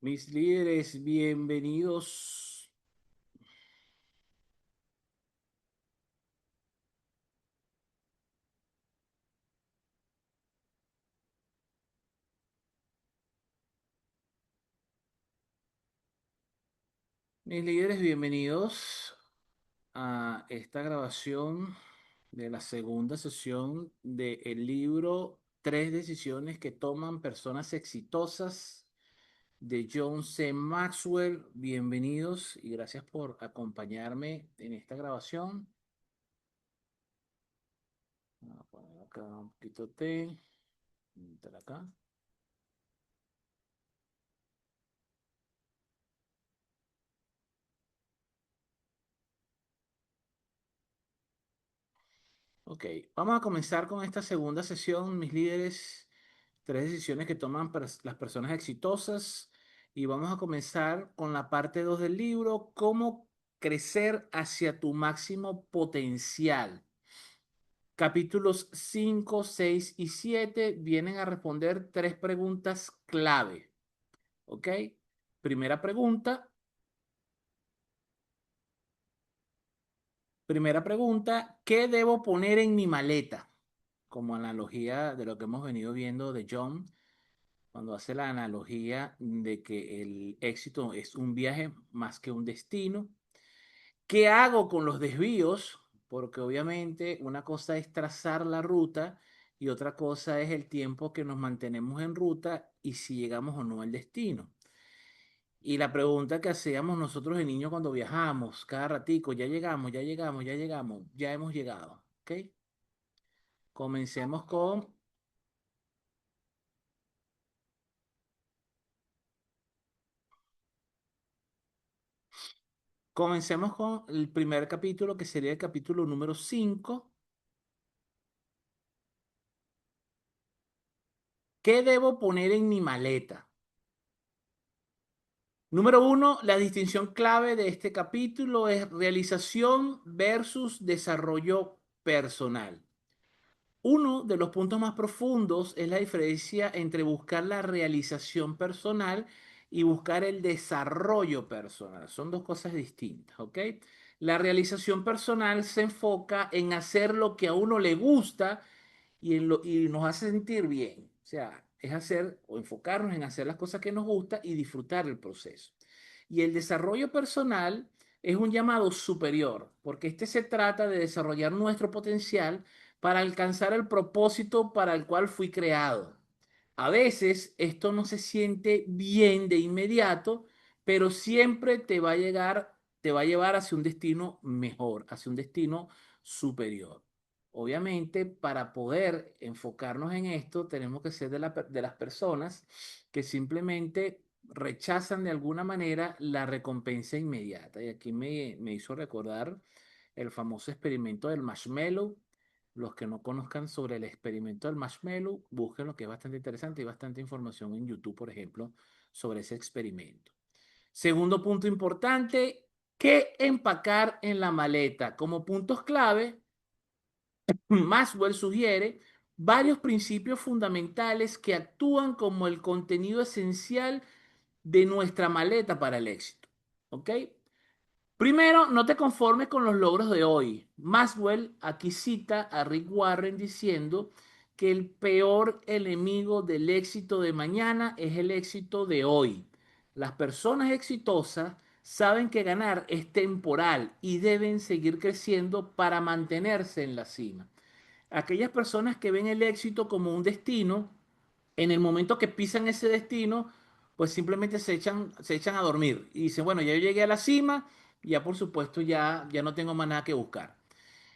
Mis líderes, bienvenidos. Mis líderes, bienvenidos a esta grabación de la segunda sesión del libro Tres decisiones que toman personas exitosas de John C. Maxwell. Bienvenidos y gracias por acompañarme en esta grabación. Voy a poner acá un poquito de entrar acá. Ok, vamos a comenzar con esta segunda sesión, mis líderes, tres decisiones que toman las personas exitosas. Y vamos a comenzar con la parte 2 del libro, cómo crecer hacia tu máximo potencial. Capítulos 5, 6 y 7 vienen a responder tres preguntas clave. ¿Ok? Primera pregunta, primera pregunta, ¿qué debo poner en mi maleta? Como analogía de lo que hemos venido viendo de John, cuando hace la analogía de que el éxito es un viaje más que un destino. ¿Qué hago con los desvíos? Porque obviamente una cosa es trazar la ruta y otra cosa es el tiempo que nos mantenemos en ruta y si llegamos o no al destino. Y la pregunta que hacíamos nosotros de niños cuando viajamos, cada ratico, ya llegamos, ya llegamos, ya llegamos, ya hemos llegado. ¿Ok? Comencemos con Comencemos con el primer capítulo, que sería el capítulo número 5. ¿Qué debo poner en mi maleta? Número uno, la distinción clave de este capítulo es realización versus desarrollo personal. Uno de los puntos más profundos es la diferencia entre buscar la realización personal y buscar el desarrollo personal. Son dos cosas distintas, ¿ok? La realización personal se enfoca en hacer lo que a uno le gusta y nos hace sentir bien. O sea, es hacer o enfocarnos en hacer las cosas que nos gusta y disfrutar el proceso. Y el desarrollo personal es un llamado superior, porque este se trata de desarrollar nuestro potencial para alcanzar el propósito para el cual fui creado. A veces esto no se siente bien de inmediato, pero siempre te va a llevar hacia un destino mejor, hacia un destino superior. Obviamente, para poder enfocarnos en esto, tenemos que ser de las personas que simplemente rechazan de alguna manera la recompensa inmediata. Y aquí me hizo recordar el famoso experimento del marshmallow. Los que no conozcan sobre el experimento del marshmallow, busquen lo que es bastante interesante y bastante información en YouTube, por ejemplo, sobre ese experimento. Segundo punto importante, ¿qué empacar en la maleta? Como puntos clave, Maxwell sugiere varios principios fundamentales que actúan como el contenido esencial de nuestra maleta para el éxito. ¿Ok? Primero, no te conformes con los logros de hoy. Maxwell aquí cita a Rick Warren diciendo que el peor enemigo del éxito de mañana es el éxito de hoy. Las personas exitosas saben que ganar es temporal y deben seguir creciendo para mantenerse en la cima. Aquellas personas que ven el éxito como un destino, en el momento que pisan ese destino, pues simplemente se echan a dormir y dicen, bueno, ya yo llegué a la cima, ya por supuesto ya no tengo más nada que buscar.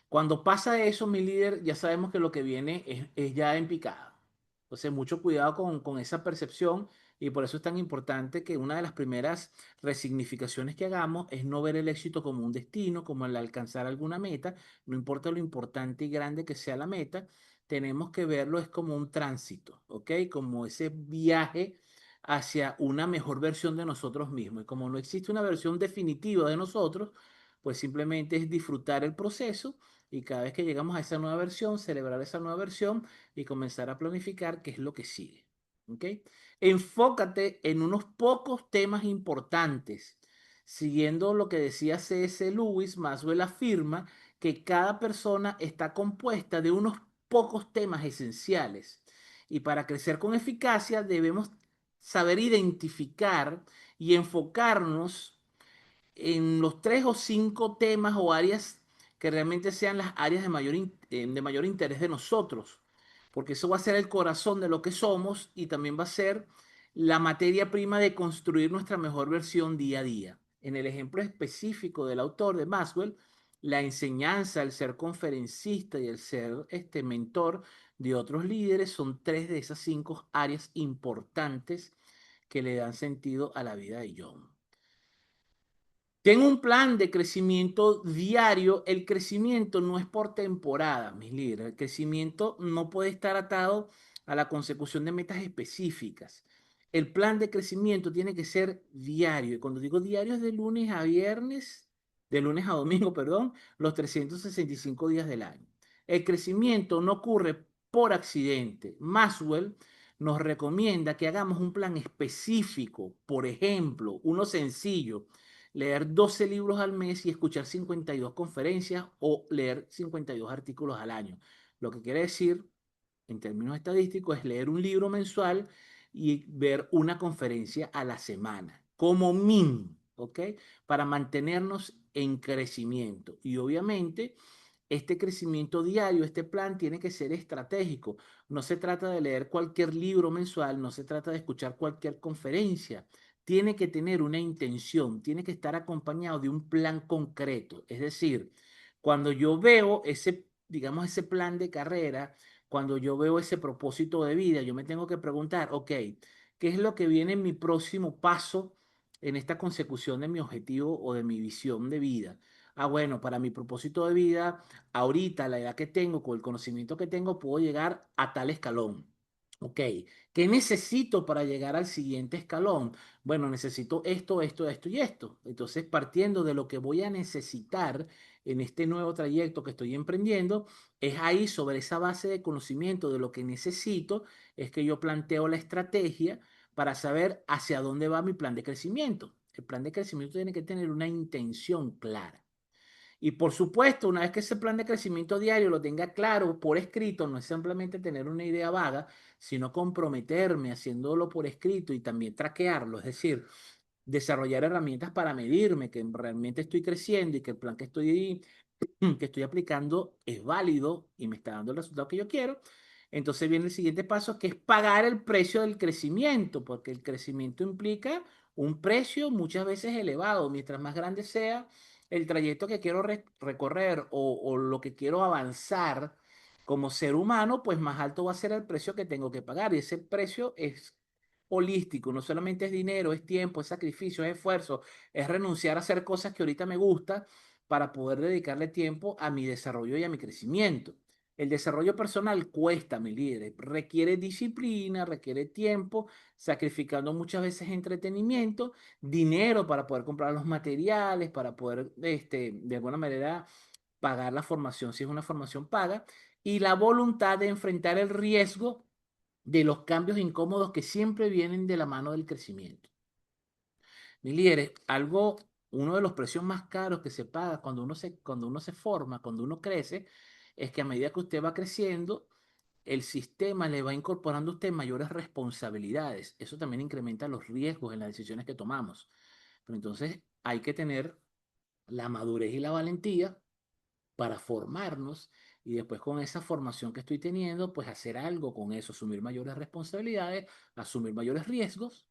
Cuando pasa eso, mi líder, ya sabemos que lo que viene es ya en picada. Entonces, mucho cuidado con esa percepción y por eso es tan importante que una de las primeras resignificaciones que hagamos es no ver el éxito como un destino, como el alcanzar alguna meta, no importa lo importante y grande que sea la meta, tenemos que verlo es como un tránsito, ¿ok? Como ese viaje hacia una mejor versión de nosotros mismos. Y como no existe una versión definitiva de nosotros, pues simplemente es disfrutar el proceso y cada vez que llegamos a esa nueva versión, celebrar esa nueva versión y comenzar a planificar qué es lo que sigue. ¿Ok? Enfócate en unos pocos temas importantes. Siguiendo lo que decía C.S. Lewis, Maxwell afirma que cada persona está compuesta de unos pocos temas esenciales. Y para crecer con eficacia debemos saber identificar y enfocarnos en los 3 o 5 temas o áreas que realmente sean las áreas de mayor interés de nosotros, porque eso va a ser el corazón de lo que somos y también va a ser la materia prima de construir nuestra mejor versión día a día. En el ejemplo específico del autor de Maxwell, la enseñanza, el ser conferencista y el ser mentor de otros líderes son 3 de esas 5 áreas importantes que le dan sentido a la vida de John. Tengo un plan de crecimiento diario. El crecimiento no es por temporada, mis líderes. El crecimiento no puede estar atado a la consecución de metas específicas. El plan de crecimiento tiene que ser diario. Y cuando digo diario es de lunes a viernes, de lunes a domingo, perdón, los 365 días del año. El crecimiento no ocurre por accidente. Maxwell nos recomienda que hagamos un plan específico, por ejemplo, uno sencillo: leer 12 libros al mes y escuchar 52 conferencias o leer 52 artículos al año. Lo que quiere decir, en términos estadísticos, es leer un libro mensual y ver una conferencia a la semana, como mínimo, ¿ok? Para mantenernos en crecimiento. Y obviamente, este crecimiento diario, este plan tiene que ser estratégico. No se trata de leer cualquier libro mensual, no se trata de escuchar cualquier conferencia. Tiene que tener una intención, tiene que estar acompañado de un plan concreto. Es decir, cuando yo veo ese, digamos, ese plan de carrera, cuando yo veo ese propósito de vida, yo me tengo que preguntar, ok, ¿qué es lo que viene en mi próximo paso en esta consecución de mi objetivo o de mi visión de vida? Ah, bueno, para mi propósito de vida, ahorita, a la edad que tengo, con el conocimiento que tengo, puedo llegar a tal escalón. Ok, ¿qué necesito para llegar al siguiente escalón? Bueno, necesito esto, esto, esto y esto. Entonces, partiendo de lo que voy a necesitar en este nuevo trayecto que estoy emprendiendo, es ahí, sobre esa base de conocimiento de lo que necesito, es que yo planteo la estrategia para saber hacia dónde va mi plan de crecimiento. El plan de crecimiento tiene que tener una intención clara. Y por supuesto, una vez que ese plan de crecimiento diario lo tenga claro por escrito, no es simplemente tener una idea vaga, sino comprometerme haciéndolo por escrito y también traquearlo, es decir, desarrollar herramientas para medirme que realmente estoy creciendo y que el plan que estoy aplicando es válido y me está dando el resultado que yo quiero. Entonces viene el siguiente paso, que es pagar el precio del crecimiento, porque el crecimiento implica un precio muchas veces elevado. Mientras más grande sea el trayecto que quiero recorrer o lo que quiero avanzar como ser humano, pues más alto va a ser el precio que tengo que pagar. Y ese precio es holístico, no solamente es dinero, es tiempo, es sacrificio, es esfuerzo, es renunciar a hacer cosas que ahorita me gustan para poder dedicarle tiempo a mi desarrollo y a mi crecimiento. El desarrollo personal cuesta, mi líder, requiere disciplina, requiere tiempo, sacrificando muchas veces entretenimiento, dinero para poder comprar los materiales, para poder, de alguna manera, pagar la formación si es una formación paga, y la voluntad de enfrentar el riesgo de los cambios incómodos que siempre vienen de la mano del crecimiento. Mi líder, uno de los precios más caros que se paga cuando uno se forma, cuando uno crece, es que a medida que usted va creciendo, el sistema le va incorporando a usted mayores responsabilidades. Eso también incrementa los riesgos en las decisiones que tomamos. Pero entonces hay que tener la madurez y la valentía para formarnos y después con esa formación que estoy teniendo, pues hacer algo con eso, asumir mayores responsabilidades, asumir mayores riesgos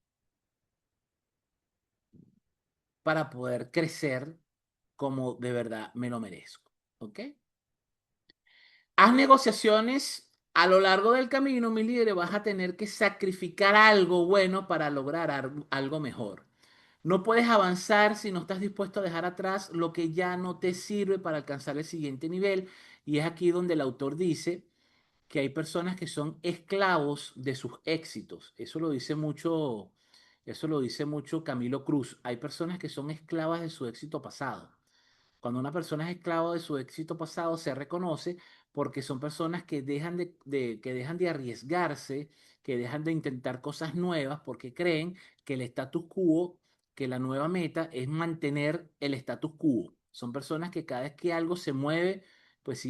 para poder crecer como de verdad me lo merezco. ¿Ok? Haz negociaciones a lo largo del camino, mi líder, vas a tener que sacrificar algo bueno para lograr algo mejor. No puedes avanzar si no estás dispuesto a dejar atrás lo que ya no te sirve para alcanzar el siguiente nivel. Y es aquí donde el autor dice que hay personas que son esclavos de sus éxitos. Eso lo dice mucho Camilo Cruz. Hay personas que son esclavas de su éxito pasado. Cuando una persona es esclavo de su éxito pasado, se reconoce porque son personas que que dejan de arriesgarse, que dejan de intentar cosas nuevas porque creen que el status quo, que la nueva meta es mantener el status quo. Son personas que cada vez que algo se mueve, pues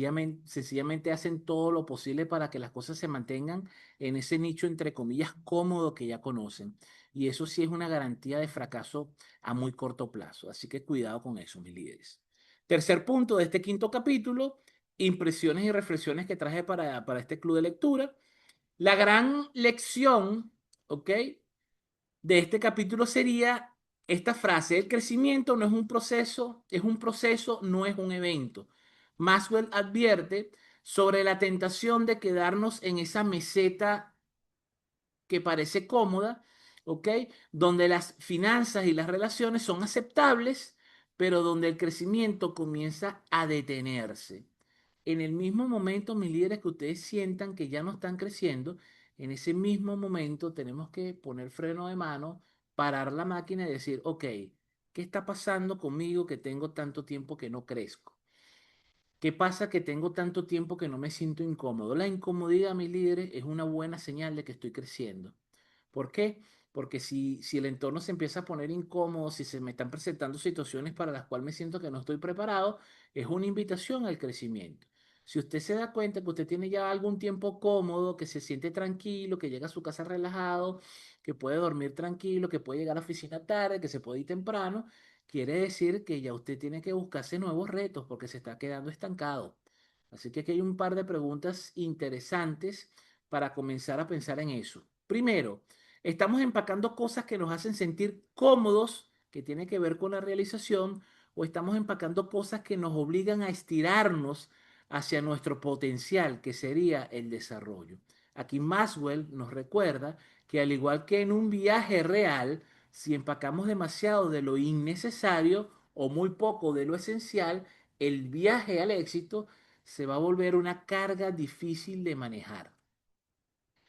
sencillamente hacen todo lo posible para que las cosas se mantengan en ese nicho, entre comillas, cómodo que ya conocen. Y eso sí es una garantía de fracaso a muy corto plazo. Así que cuidado con eso, mis líderes. Tercer punto de este quinto capítulo, impresiones y reflexiones que traje para este club de lectura. La gran lección, ¿ok? De este capítulo sería esta frase: el crecimiento no es un proceso, es un proceso, no es un evento. Maxwell advierte sobre la tentación de quedarnos en esa meseta que parece cómoda, ¿ok? Donde las finanzas y las relaciones son aceptables, pero donde el crecimiento comienza a detenerse. En el mismo momento, mis líderes, que ustedes sientan que ya no están creciendo, en ese mismo momento tenemos que poner freno de mano, parar la máquina y decir, ok, ¿qué está pasando conmigo que tengo tanto tiempo que no crezco? ¿Qué pasa que tengo tanto tiempo que no me siento incómodo? La incomodidad, mis líderes, es una buena señal de que estoy creciendo. ¿Por qué? Porque si el entorno se empieza a poner incómodo, si se me están presentando situaciones para las cuales me siento que no estoy preparado, es una invitación al crecimiento. Si usted se da cuenta que usted tiene ya algún tiempo cómodo, que se siente tranquilo, que llega a su casa relajado, que puede dormir tranquilo, que puede llegar a la oficina tarde, que se puede ir temprano, quiere decir que ya usted tiene que buscarse nuevos retos porque se está quedando estancado. Así que aquí hay un par de preguntas interesantes para comenzar a pensar en eso. Primero, estamos empacando cosas que nos hacen sentir cómodos, que tiene que ver con la realización, o estamos empacando cosas que nos obligan a estirarnos hacia nuestro potencial, que sería el desarrollo. Aquí Maxwell nos recuerda que al igual que en un viaje real, si empacamos demasiado de lo innecesario o muy poco de lo esencial, el viaje al éxito se va a volver una carga difícil de manejar.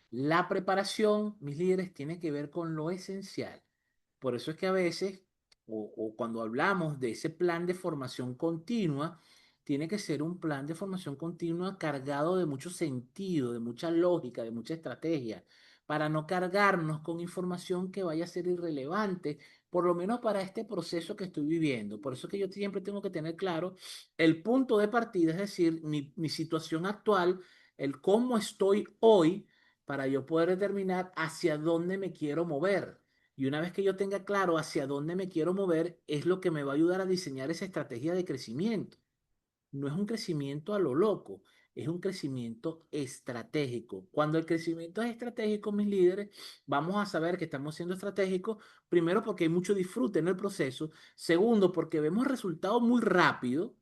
La preparación, mis líderes, tiene que ver con lo esencial. Por eso es que a veces, o cuando hablamos de ese plan de formación continua, tiene que ser un plan de formación continua cargado de mucho sentido, de mucha lógica, de mucha estrategia, para no cargarnos con información que vaya a ser irrelevante, por lo menos para este proceso que estoy viviendo. Por eso es que yo siempre tengo que tener claro el punto de partida, es decir, mi situación actual, el cómo estoy hoy, para yo poder determinar hacia dónde me quiero mover. Y una vez que yo tenga claro hacia dónde me quiero mover, es lo que me va a ayudar a diseñar esa estrategia de crecimiento. No es un crecimiento a lo loco, es un crecimiento estratégico. Cuando el crecimiento es estratégico, mis líderes, vamos a saber que estamos siendo estratégicos, primero porque hay mucho disfrute en el proceso, segundo porque vemos resultados muy rápido.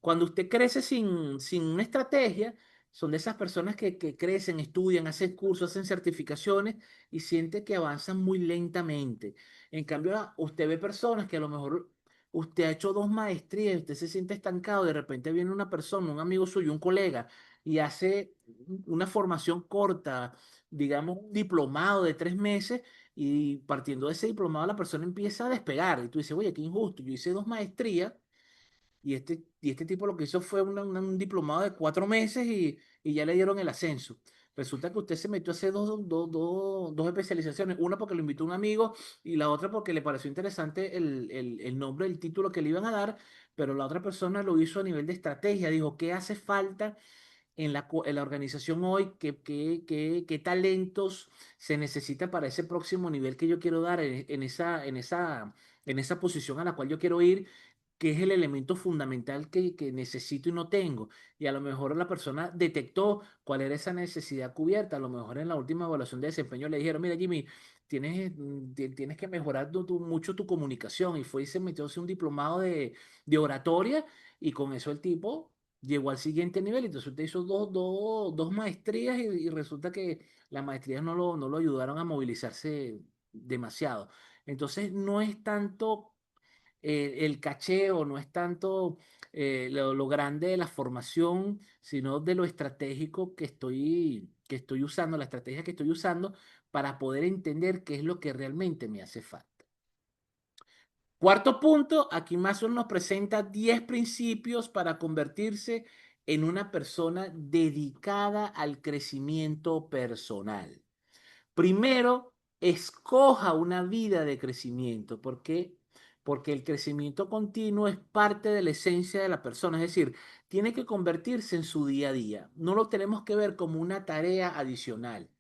Cuando usted crece sin una estrategia, son de esas personas que crecen, estudian, hacen cursos, hacen certificaciones y siente que avanzan muy lentamente. En cambio, usted ve personas que a lo mejor usted ha hecho dos maestrías y usted se siente estancado, de repente viene una persona, un amigo suyo, un colega, y hace una formación corta, digamos, un diplomado de 3 meses, y partiendo de ese diplomado la persona empieza a despegar. Y tú dices, oye, qué injusto, yo hice dos maestrías y este tipo lo que hizo fue un diplomado de 4 meses y ya le dieron el ascenso. Resulta que usted se metió a hacer dos especializaciones, una porque lo invitó un amigo y la otra porque le pareció interesante el nombre del título que le iban a dar, pero la otra persona lo hizo a nivel de estrategia, dijo, ¿qué hace falta en la organización hoy? ¿Qué talentos se necesita para ese próximo nivel que yo quiero dar en esa posición a la cual yo quiero ir? ¿Qué es el elemento fundamental que necesito y no tengo? Y a lo mejor la persona detectó cuál era esa necesidad cubierta. A lo mejor en la última evaluación de desempeño le dijeron, mira, Jimmy, tienes que mejorar mucho tu comunicación. Y fue y se metió a hacer un diplomado de oratoria y con eso el tipo llegó al siguiente nivel. Entonces usted hizo dos maestrías y resulta que las maestrías no lo ayudaron a movilizarse demasiado. Entonces no es tanto el caché, o no es tanto lo grande de la formación, sino de lo estratégico que estoy usando, la estrategia que estoy usando para poder entender qué es lo que realmente me hace falta. Cuarto punto, aquí Mason nos presenta 10 principios para convertirse en una persona dedicada al crecimiento personal. Primero, escoja una vida de crecimiento. ¿Por qué? Porque el crecimiento continuo es parte de la esencia de la persona. Es decir, tiene que convertirse en su día a día. No lo tenemos que ver como una tarea adicional.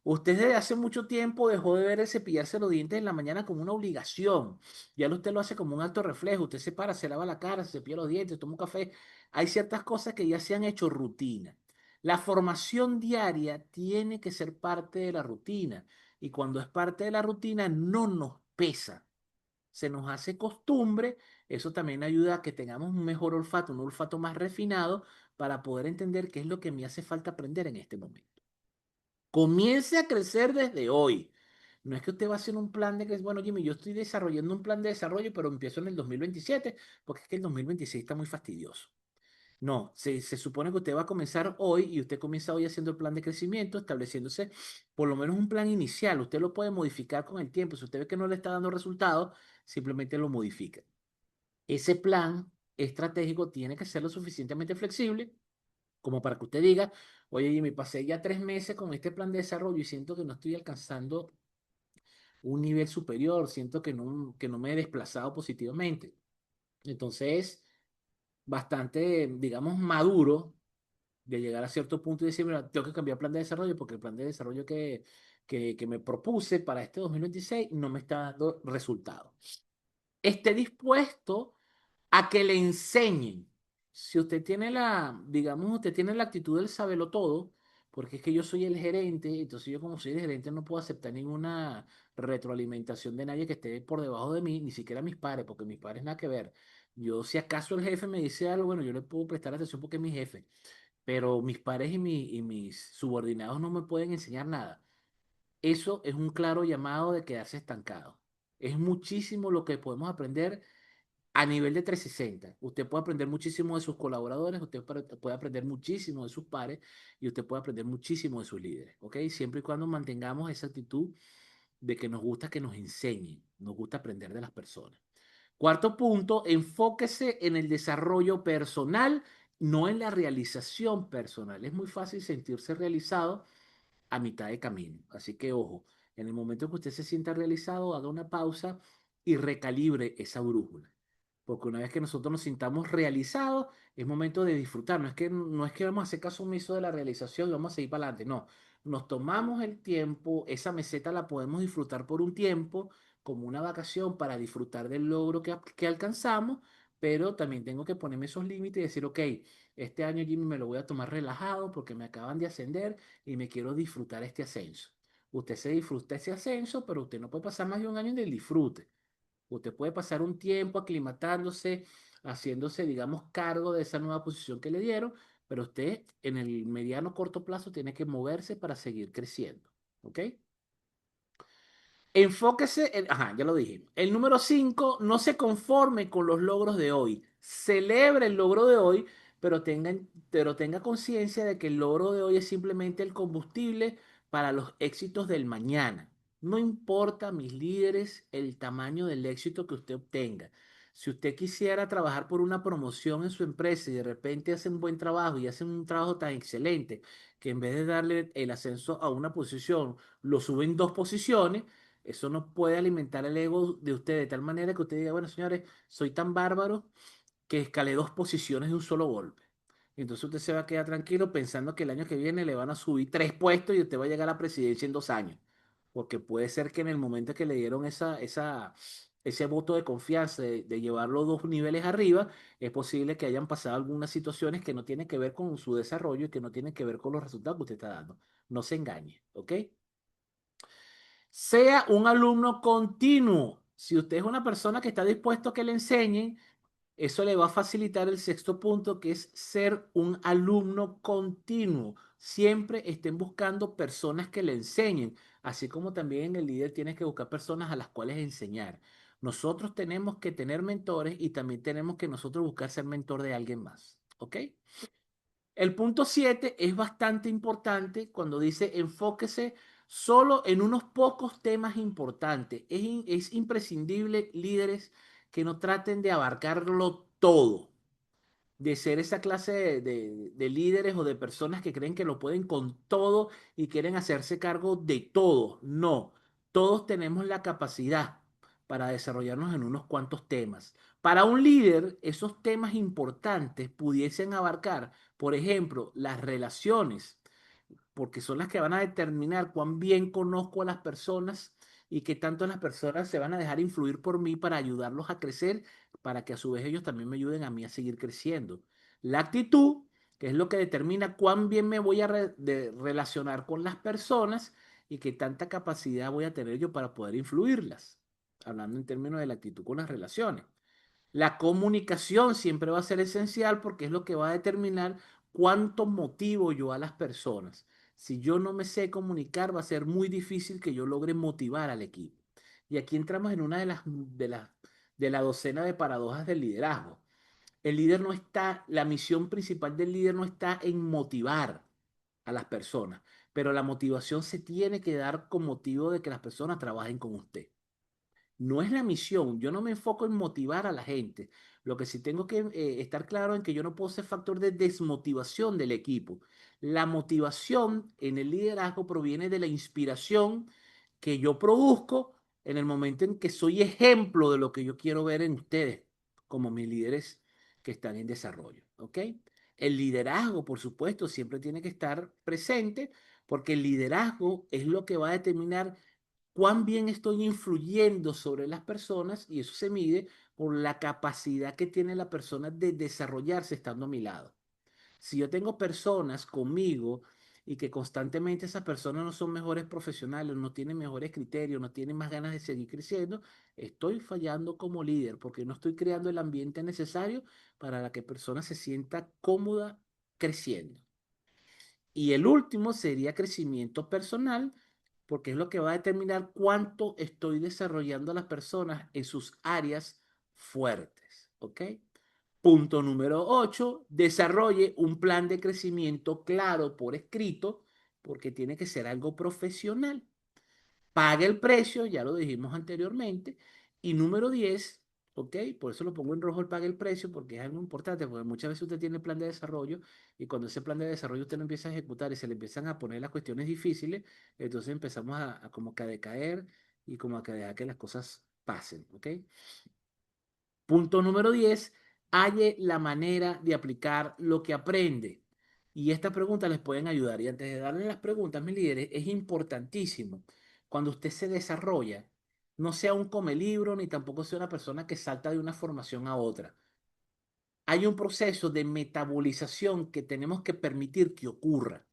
Usted desde hace mucho tiempo dejó de ver el cepillarse los dientes en la mañana como una obligación. Ya usted lo hace como un acto reflejo. Usted se para, se lava la cara, se cepilla los dientes, toma un café. Hay ciertas cosas que ya se han hecho rutina. La formación diaria tiene que ser parte de la rutina y cuando es parte de la rutina no nos pesa, se nos hace costumbre. Eso también ayuda a que tengamos un mejor olfato, un olfato más refinado para poder entender qué es lo que me hace falta aprender en este momento. Comience a crecer desde hoy. No es que usted va a hacer un plan de que, bueno, Jimmy, yo estoy desarrollando un plan de desarrollo, pero empiezo en el 2027 porque es que el 2026 está muy fastidioso. No, se supone que usted va a comenzar hoy y usted comienza hoy haciendo el plan de crecimiento, estableciéndose por lo menos un plan inicial. Usted lo puede modificar con el tiempo. Si usted ve que no le está dando resultados, simplemente lo modifica. Ese plan estratégico tiene que ser lo suficientemente flexible como para que usted diga, oye, Jimmy, pasé ya 3 meses con este plan de desarrollo y siento que no estoy alcanzando un nivel superior, siento que no me he desplazado positivamente. Entonces, bastante, digamos, maduro de llegar a cierto punto y decir, mira, tengo que cambiar plan de desarrollo porque el plan de desarrollo que me propuse para este 2026 no me está dando resultados. Esté dispuesto a que le enseñen. Si usted tiene digamos, usted tiene la actitud del sabelo todo, porque es que yo soy el gerente, entonces yo como soy el gerente no puedo aceptar ninguna retroalimentación de nadie que esté por debajo de mí, ni siquiera mis pares, porque mis pares nada que ver. Yo, si acaso el jefe me dice algo, bueno, yo le puedo prestar atención porque es mi jefe, pero mis pares y mis subordinados no me pueden enseñar nada. Eso es un claro llamado de quedarse estancado. Es muchísimo lo que podemos aprender a nivel de 360. Usted puede aprender muchísimo de sus colaboradores, usted puede aprender muchísimo de sus pares y usted puede aprender muchísimo de sus líderes, ¿ok? Siempre y cuando mantengamos esa actitud de que nos gusta que nos enseñen, nos gusta aprender de las personas. Cuarto punto, enfóquese en el desarrollo personal, no en la realización personal. Es muy fácil sentirse realizado a mitad de camino. Así que ojo, en el momento que usted se sienta realizado, haga una pausa y recalibre esa brújula. Porque una vez que nosotros nos sintamos realizados, es momento de disfrutar. No es que vamos a hacer caso omiso de la realización y vamos a seguir para adelante. No, nos tomamos el tiempo, esa meseta la podemos disfrutar por un tiempo, como una vacación para disfrutar del logro que alcanzamos, pero también tengo que ponerme esos límites y decir, ok, este año Jimmy me lo voy a tomar relajado porque me acaban de ascender y me quiero disfrutar este ascenso. Usted se disfruta ese ascenso, pero usted no puede pasar más de un año en el disfrute. Usted puede pasar un tiempo aclimatándose, haciéndose, digamos, cargo de esa nueva posición que le dieron, pero usted en el mediano corto plazo tiene que moverse para seguir creciendo. ¿Ok? Enfóquese en, ajá, ya lo dije. El número 5, no se conforme con los logros de hoy. Celebre el logro de hoy, pero tenga conciencia de que el logro de hoy es simplemente el combustible para los éxitos del mañana. No importa, mis líderes, el tamaño del éxito que usted obtenga. Si usted quisiera trabajar por una promoción en su empresa y de repente hace un buen trabajo y hace un trabajo tan excelente que en vez de darle el ascenso a una posición, lo suben 2 posiciones, eso no puede alimentar el ego de usted de tal manera que usted diga, bueno, señores, soy tan bárbaro que escalé 2 posiciones de un solo golpe. Entonces usted se va a quedar tranquilo pensando que el año que viene le van a subir 3 puestos y usted va a llegar a la presidencia en 2 años. Porque puede ser que en el momento que le dieron ese voto de confianza de llevarlo 2 niveles arriba, es posible que hayan pasado algunas situaciones que no tienen que ver con su desarrollo y que no tienen que ver con los resultados que usted está dando. No se engañe, ¿ok? Sea un alumno continuo. Si usted es una persona que está dispuesto a que le enseñen, eso le va a facilitar el sexto punto, que es ser un alumno continuo. Siempre estén buscando personas que le enseñen, así como también el líder tiene que buscar personas a las cuales enseñar. Nosotros tenemos que tener mentores y también tenemos que nosotros buscar ser mentor de alguien más. ¿Ok? El punto 7 es bastante importante cuando dice enfóquese solo en unos pocos temas importantes. Es imprescindible, líderes, que no traten de abarcarlo todo. de ser esa clase de líderes o de personas que creen que lo pueden con todo y quieren hacerse cargo de todo. No, todos tenemos la capacidad para desarrollarnos en unos cuantos temas. Para un líder, esos temas importantes pudiesen abarcar, por ejemplo, las relaciones, porque son las que van a determinar cuán bien conozco a las personas y qué tanto las personas se van a dejar influir por mí para ayudarlos a crecer, para que a su vez ellos también me ayuden a mí a seguir creciendo. La actitud, que es lo que determina cuán bien me voy a relacionar con las personas y qué tanta capacidad voy a tener yo para poder influirlas, hablando en términos de la actitud con las relaciones. La comunicación siempre va a ser esencial porque es lo que va a determinar cuánto motivo yo a las personas. Si yo no me sé comunicar, va a ser muy difícil que yo logre motivar al equipo. Y aquí entramos en una de la docena de paradojas del liderazgo. El líder no está, la misión principal del líder no está en motivar a las personas, pero la motivación se tiene que dar con motivo de que las personas trabajen con usted. No es la misión, yo no me enfoco en motivar a la gente. Lo que sí tengo que estar claro en que yo no puedo ser factor de desmotivación del equipo. La motivación en el liderazgo proviene de la inspiración que yo produzco en el momento en que soy ejemplo de lo que yo quiero ver en ustedes como mis líderes que están en desarrollo, ¿ok? El liderazgo, por supuesto, siempre tiene que estar presente porque el liderazgo es lo que va a determinar cuán bien estoy influyendo sobre las personas y eso se mide por la capacidad que tiene la persona de desarrollarse estando a mi lado. Si yo tengo personas conmigo y que constantemente esas personas no son mejores profesionales, no tienen mejores criterios, no tienen más ganas de seguir creciendo, estoy fallando como líder porque no estoy creando el ambiente necesario para que la persona se sienta cómoda creciendo. Y el último sería crecimiento personal, porque es lo que va a determinar cuánto estoy desarrollando a las personas en sus áreas fuertes. ¿Ok? Punto número 8, desarrolle un plan de crecimiento claro por escrito, porque tiene que ser algo profesional. Pague el precio, ya lo dijimos anteriormente. Y número 10, ¿ok? Por eso lo pongo en rojo el pague el precio, porque es algo importante, porque muchas veces usted tiene el plan de desarrollo y cuando ese plan de desarrollo usted lo empieza a ejecutar y se le empiezan a poner las cuestiones difíciles, entonces empezamos a como que a decaer y como a que dejar que las cosas pasen, ¿ok? Punto número 10, halle la manera de aplicar lo que aprende. Y estas preguntas les pueden ayudar. Y antes de darle las preguntas, mis líderes, es importantísimo, cuando usted se desarrolla, no sea un come libro ni tampoco sea una persona que salta de una formación a otra. Hay un proceso de metabolización que tenemos que permitir que ocurra.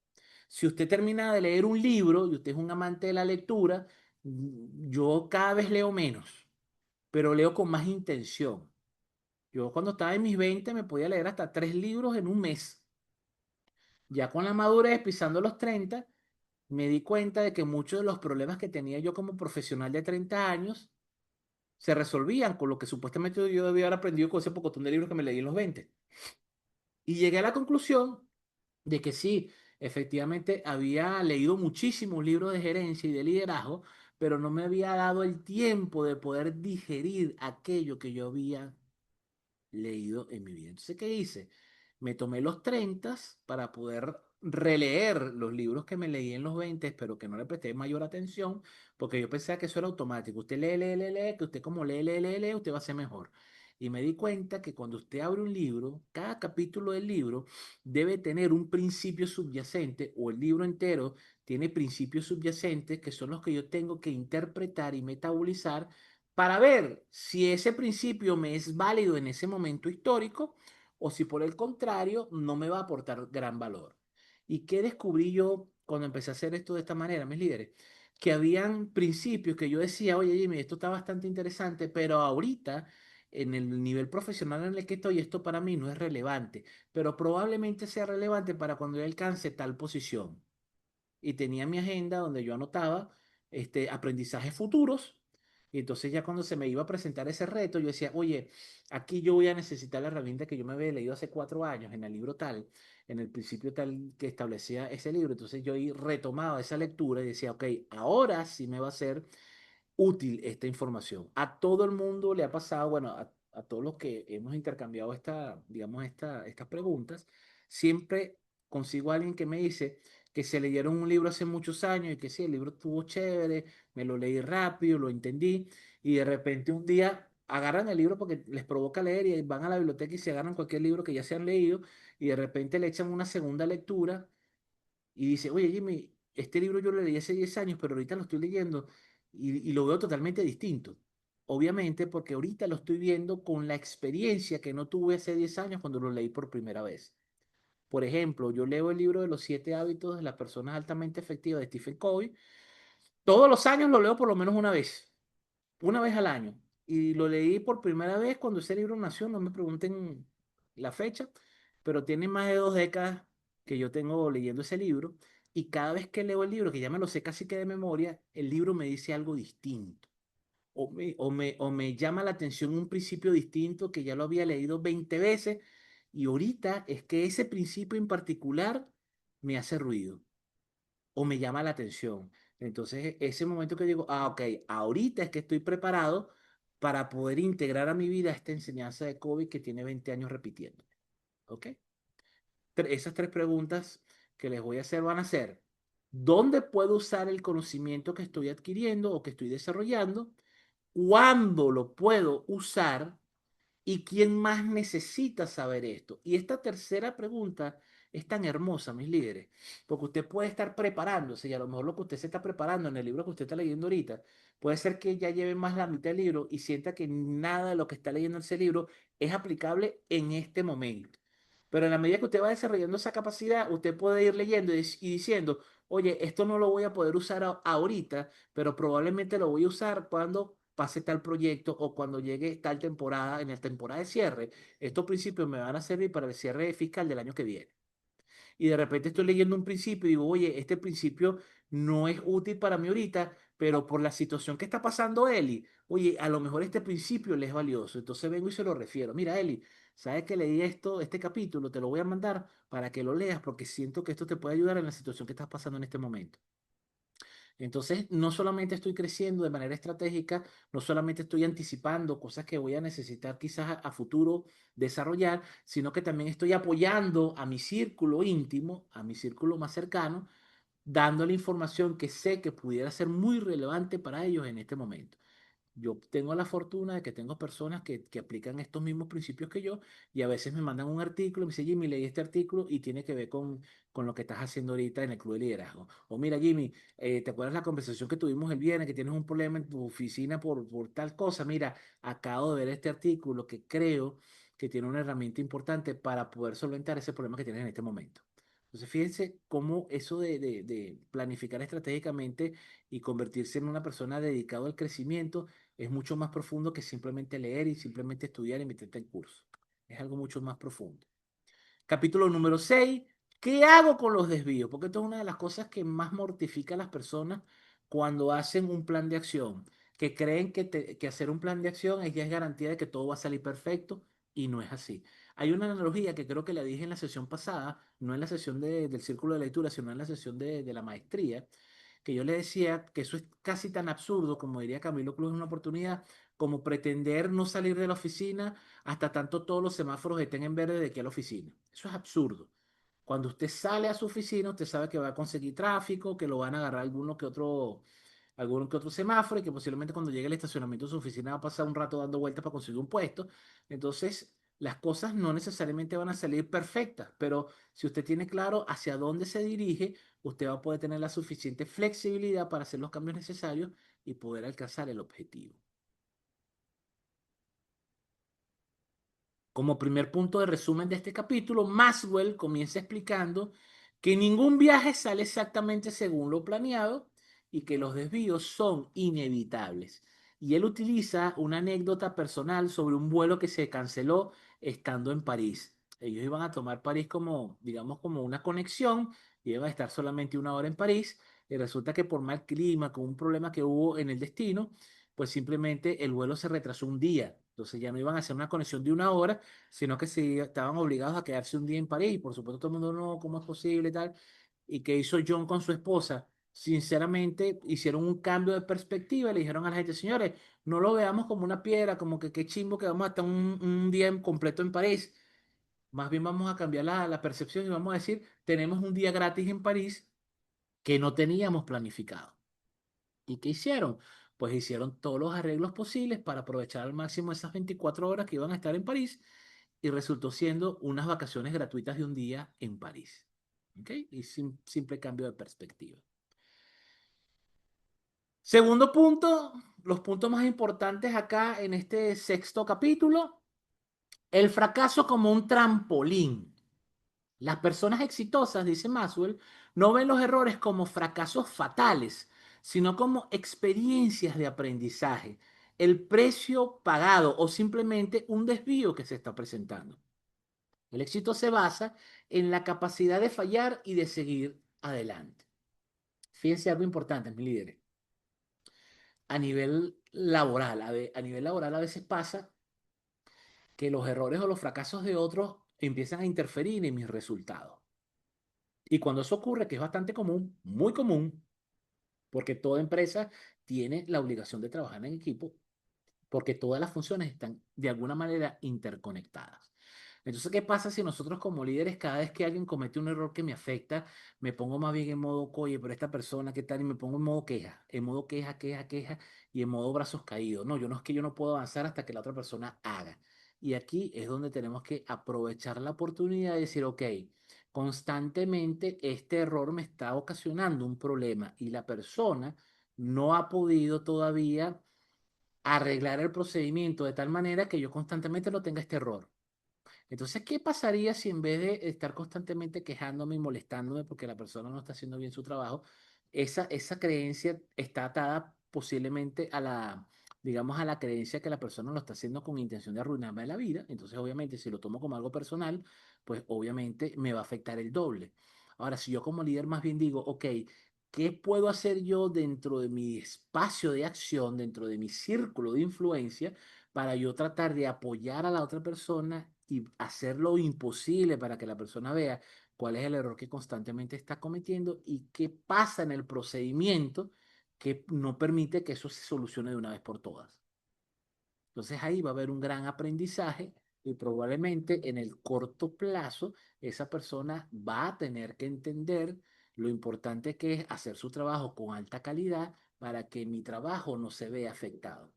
Si usted termina de leer un libro y usted es un amante de la lectura, yo cada vez leo menos, pero leo con más intención. Yo cuando estaba en mis 20 me podía leer hasta 3 libros en un mes. Ya con la madurez, pisando los 30, me di cuenta de que muchos de los problemas que tenía yo como profesional de 30 años se resolvían con lo que supuestamente yo debía haber aprendido con ese pocotón de libros que me leí en los 20. Y llegué a la conclusión de que sí, efectivamente había leído muchísimos libros de gerencia y de liderazgo, pero no me había dado el tiempo de poder digerir aquello que yo había leído en mi vida. Entonces, ¿qué hice? Me tomé los 30 para poder releer los libros que me leí en los 20, pero que no le presté mayor atención, porque yo pensaba que eso era automático. Usted lee, lee, lee, lee, que usted como lee, lee, lee, lee, usted va a ser mejor. Y me di cuenta que cuando usted abre un libro, cada capítulo del libro debe tener un principio subyacente, o el libro entero tiene principios subyacentes que son los que yo tengo que interpretar y metabolizar para ver si ese principio me es válido en ese momento histórico o si por el contrario no me va a aportar gran valor. ¿Y qué descubrí yo cuando empecé a hacer esto de esta manera, mis líderes? Que habían principios que yo decía, oye Jimmy, esto está bastante interesante, pero ahorita en el nivel profesional en el que estoy, esto para mí no es relevante, pero probablemente sea relevante para cuando yo alcance tal posición. Y tenía mi agenda donde yo anotaba aprendizajes futuros. Y entonces ya cuando se me iba a presentar ese reto, yo decía, oye, aquí yo voy a necesitar la herramienta que yo me había leído hace 4 años en el libro tal, en el principio tal que establecía ese libro. Entonces yo ahí retomaba esa lectura y decía, ok, ahora sí me va a ser útil esta información. A todo el mundo le ha pasado, bueno, a todos los que hemos intercambiado digamos, estas preguntas, siempre consigo a alguien que me dice que se leyeron un libro hace muchos años y que sí, el libro estuvo chévere, me lo leí rápido, lo entendí, y de repente un día agarran el libro porque les provoca leer y van a la biblioteca y se agarran cualquier libro que ya se han leído y de repente le echan una segunda lectura y dice, oye Jimmy, este libro yo lo leí hace 10 años, pero ahorita lo estoy leyendo y lo veo totalmente distinto. Obviamente porque ahorita lo estoy viendo con la experiencia que no tuve hace 10 años cuando lo leí por primera vez. Por ejemplo, yo leo el libro de los 7 hábitos de las personas altamente efectivas de Stephen Covey. Todos los años lo leo por lo menos una vez al año. Y lo leí por primera vez cuando ese libro nació, no me pregunten la fecha, pero tiene más de 2 décadas que yo tengo leyendo ese libro. Y cada vez que leo el libro, que ya me lo sé casi que de memoria, el libro me dice algo distinto. O me llama la atención un principio distinto que ya lo había leído 20 veces. Y ahorita es que ese principio en particular me hace ruido o me llama la atención. Entonces, ese momento que digo, ok, ahorita es que estoy preparado para poder integrar a mi vida esta enseñanza de COVID que tiene 20 años repitiendo. ¿Ok? Esas 3 preguntas que les voy a hacer van a ser, ¿dónde puedo usar el conocimiento que estoy adquiriendo o que estoy desarrollando? ¿Cuándo lo puedo usar? ¿Y quién más necesita saber esto? Y esta tercera pregunta es tan hermosa, mis líderes, porque usted puede estar preparándose y a lo mejor lo que usted se está preparando en el libro que usted está leyendo ahorita, puede ser que ya lleve más la mitad del libro y sienta que nada de lo que está leyendo en ese libro es aplicable en este momento. Pero en la medida que usted va desarrollando esa capacidad, usted puede ir leyendo y diciendo, oye, esto no lo voy a poder usar ahorita, pero probablemente lo voy a usar cuando pase tal proyecto o cuando llegue tal temporada, en la temporada de cierre. Estos principios me van a servir para el cierre fiscal del año que viene. Y de repente estoy leyendo un principio y digo, oye, este principio no es útil para mí ahorita, pero por la situación que está pasando Eli, oye, a lo mejor este principio le es valioso. Entonces vengo y se lo refiero. Mira, Eli, sabes que leí esto, este capítulo, te lo voy a mandar para que lo leas porque siento que esto te puede ayudar en la situación que estás pasando en este momento. Entonces, no solamente estoy creciendo de manera estratégica, no solamente estoy anticipando cosas que voy a necesitar quizás a futuro desarrollar, sino que también estoy apoyando a mi círculo íntimo, a mi círculo más cercano, dándole información que sé que pudiera ser muy relevante para ellos en este momento. Yo tengo la fortuna de que tengo personas que aplican estos mismos principios que yo y a veces me mandan un artículo y me dice, Jimmy, leí este artículo y tiene que ver con lo que estás haciendo ahorita en el Club de Liderazgo. O mira, Jimmy, ¿te acuerdas la conversación que tuvimos el viernes, que tienes un problema en tu oficina por tal cosa? Mira, acabo de ver este artículo que creo que tiene una herramienta importante para poder solventar ese problema que tienes en este momento. Entonces, fíjense cómo eso de planificar estratégicamente y convertirse en una persona dedicada al crecimiento es mucho más profundo que simplemente leer y simplemente estudiar y meterte en curso. Es algo mucho más profundo. Capítulo número 6. ¿Qué hago con los desvíos? Porque esto es una de las cosas que más mortifica a las personas cuando hacen un plan de acción, que creen que hacer un plan de acción ya es garantía de que todo va a salir perfecto y no es así. Hay una analogía que creo que la dije en la sesión pasada, no en la sesión del círculo de lectura, sino en la sesión de la maestría, que yo le decía que eso es casi tan absurdo, como diría Camilo Cruz en una oportunidad, como pretender no salir de la oficina hasta tanto todos los semáforos estén en verde de aquí a la oficina. Eso es absurdo. Cuando usted sale a su oficina, usted sabe que va a conseguir tráfico, que lo van a agarrar alguno que otro semáforo y que posiblemente cuando llegue al estacionamiento de su oficina va a pasar un rato dando vueltas para conseguir un puesto. Entonces, las cosas no necesariamente van a salir perfectas, pero si usted tiene claro hacia dónde se dirige, usted va a poder tener la suficiente flexibilidad para hacer los cambios necesarios y poder alcanzar el objetivo. Como primer punto de resumen de este capítulo, Maxwell comienza explicando que ningún viaje sale exactamente según lo planeado y que los desvíos son inevitables. Y él utiliza una anécdota personal sobre un vuelo que se canceló estando en París. Ellos iban a tomar París como, digamos, como una conexión, y iban a estar solamente 1 hora en París, y resulta que por mal clima, con un problema que hubo en el destino, pues simplemente el vuelo se retrasó un día. Entonces ya no iban a hacer una conexión de 1 hora, sino que se estaban obligados a quedarse un día en París. Y por supuesto todo el mundo, no, ¿cómo es posible tal? ¿Y qué hizo John con su esposa? sinceramente hicieron un cambio de perspectiva y le dijeron a la gente, señores, no lo veamos como una piedra, como que qué chimbo que vamos a estar un día completo en París. Más bien vamos a cambiar la percepción y vamos a decir, tenemos un día gratis en París que no teníamos planificado. ¿Y qué hicieron? Pues hicieron todos los arreglos posibles para aprovechar al máximo esas 24 horas que iban a estar en París y resultó siendo unas vacaciones gratuitas de un día en París. ¿Ok? Y simple cambio de perspectiva. Segundo punto, los puntos más importantes acá en este sexto capítulo, el fracaso como un trampolín. Las personas exitosas, dice Maxwell, no ven los errores como fracasos fatales, sino como experiencias de aprendizaje, el precio pagado o simplemente un desvío que se está presentando. El éxito se basa en la capacidad de fallar y de seguir adelante. Fíjense algo importante, mis líderes. A nivel laboral, a nivel laboral a veces pasa que los errores o los fracasos de otros empiezan a interferir en mis resultados. Y cuando eso ocurre, que es bastante común, muy común, porque toda empresa tiene la obligación de trabajar en equipo, porque todas las funciones están de alguna manera interconectadas. Entonces, ¿qué pasa si nosotros como líderes, cada vez que alguien comete un error que me afecta, me pongo más bien en modo, oye, pero esta persona, ¿qué tal? Y me pongo en modo queja, queja, queja, y en modo brazos caídos. No, yo no es que yo no puedo avanzar hasta que la otra persona haga. Y aquí es donde tenemos que aprovechar la oportunidad de decir, ok, constantemente este error me está ocasionando un problema y la persona no ha podido todavía arreglar el procedimiento de tal manera que yo constantemente no tenga este error. Entonces, ¿qué pasaría si en vez de estar constantemente quejándome y molestándome porque la persona no está haciendo bien su trabajo, esa creencia está atada posiblemente a la, digamos, a la creencia que la persona lo está haciendo con intención de arruinarme la vida? Entonces, obviamente, si lo tomo como algo personal, pues obviamente me va a afectar el doble. Ahora, si yo como líder más bien digo, ok, ¿qué puedo hacer yo dentro de mi espacio de acción, dentro de mi círculo de influencia, para yo tratar de apoyar a la otra persona y hacer lo imposible para que la persona vea cuál es el error que constantemente está cometiendo y qué pasa en el procedimiento que no permite que eso se solucione de una vez por todas? Entonces ahí va a haber un gran aprendizaje y probablemente en el corto plazo esa persona va a tener que entender lo importante que es hacer su trabajo con alta calidad para que mi trabajo no se vea afectado.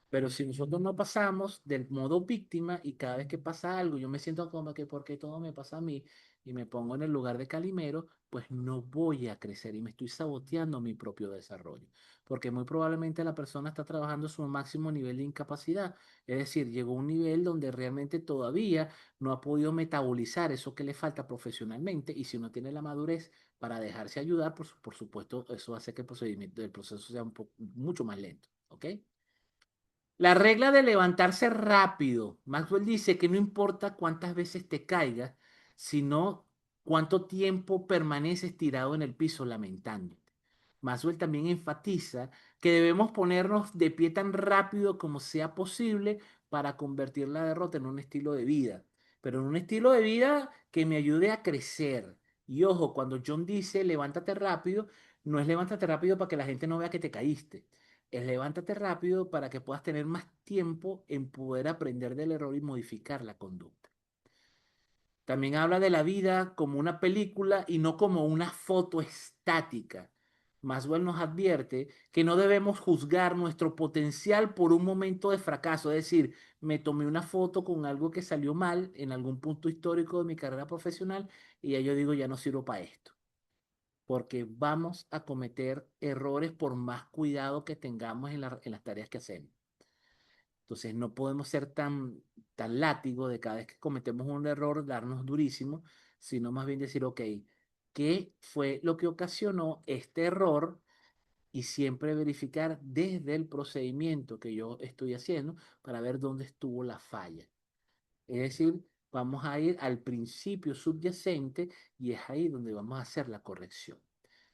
Pero si nosotros no pasamos del modo víctima y cada vez que pasa algo yo me siento como que porque todo me pasa a mí y me pongo en el lugar de Calimero, pues no voy a crecer y me estoy saboteando mi propio desarrollo. Porque muy probablemente la persona está trabajando su máximo nivel de incapacidad. Es decir, llegó a un nivel donde realmente todavía no ha podido metabolizar eso que le falta profesionalmente y si no tiene la madurez para dejarse ayudar, por supuesto, eso hace que el proceso sea mucho más lento. ¿Ok? La regla de levantarse rápido. Maxwell dice que no importa cuántas veces te caigas, sino cuánto tiempo permaneces tirado en el piso lamentándote. Maxwell también enfatiza que debemos ponernos de pie tan rápido como sea posible para convertir la derrota en un estilo de vida, pero en un estilo de vida que me ayude a crecer. Y ojo, cuando John dice levántate rápido, no es levántate rápido para que la gente no vea que te caíste, es levántate rápido para que puedas tener más tiempo en poder aprender del error y modificar la conducta. También habla de la vida como una película y no como una foto estática. Maswell nos advierte que no debemos juzgar nuestro potencial por un momento de fracaso, es decir, me tomé una foto con algo que salió mal en algún punto histórico de mi carrera profesional y ya yo digo, ya no sirvo para esto, porque vamos a cometer errores por más cuidado que tengamos en las tareas que hacemos. Entonces no podemos ser tan látigo de cada vez que cometemos un error, darnos durísimo, sino más bien decir, ok, ¿qué fue lo que ocasionó este error? Y siempre verificar desde el procedimiento que yo estoy haciendo para ver dónde estuvo la falla. Es decir, vamos a ir al principio subyacente y es ahí donde vamos a hacer la corrección.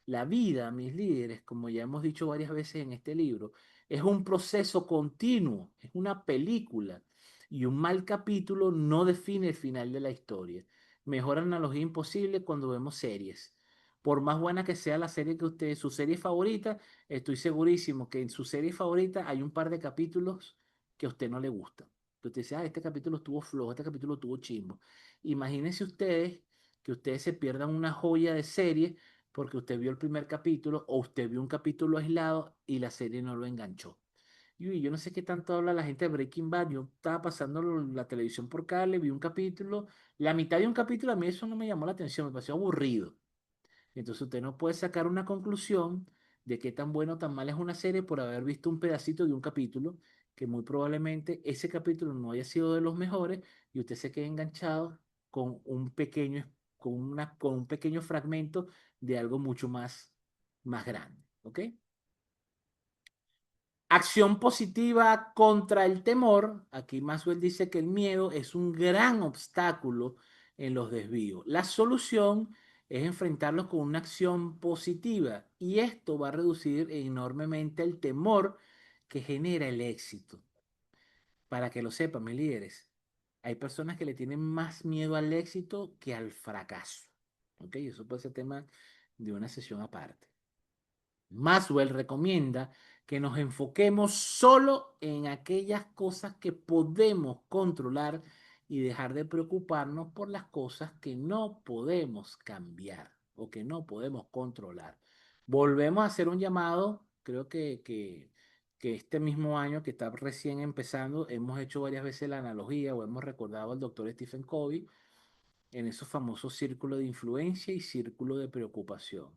La vida, mis líderes, como ya hemos dicho varias veces en este libro, es un proceso continuo, es una película y un mal capítulo no define el final de la historia. Mejor analogía imposible cuando vemos series. Por más buena que sea la serie que usted, su serie favorita, estoy segurísimo que en su serie favorita hay un par de capítulos que a usted no le gustan. Que usted dice, ah, este capítulo estuvo flojo, este capítulo estuvo chimbo. Imagínense ustedes que ustedes se pierdan una joya de serie porque usted vio el primer capítulo o usted vio un capítulo aislado y la serie no lo enganchó. Y yo no sé qué tanto habla la gente de Breaking Bad. Yo estaba pasando la televisión por cable, vi un capítulo, la mitad de un capítulo a mí eso no me llamó la atención, me pareció aburrido. Entonces usted no puede sacar una conclusión de qué tan bueno o tan mal es una serie por haber visto un pedacito de un capítulo, que muy probablemente ese capítulo no haya sido de los mejores y usted se quede enganchado con un pequeño, con un pequeño fragmento de algo mucho más grande. ¿Ok? Acción positiva contra el temor. Aquí Maxwell dice que el miedo es un gran obstáculo en los desvíos. La solución es enfrentarlos con una acción positiva y esto va a reducir enormemente el temor que genera el éxito. Para que lo sepan, mis líderes, hay personas que le tienen más miedo al éxito que al fracaso. ¿Ok? Eso puede ser tema de una sesión aparte. Maxwell recomienda que nos enfoquemos solo en aquellas cosas que podemos controlar y dejar de preocuparnos por las cosas que no podemos cambiar o que no podemos controlar. Volvemos a hacer un llamado, creo que este mismo año que está recién empezando, hemos hecho varias veces la analogía o hemos recordado al doctor Stephen Covey en esos famosos círculos de influencia y círculo de preocupación.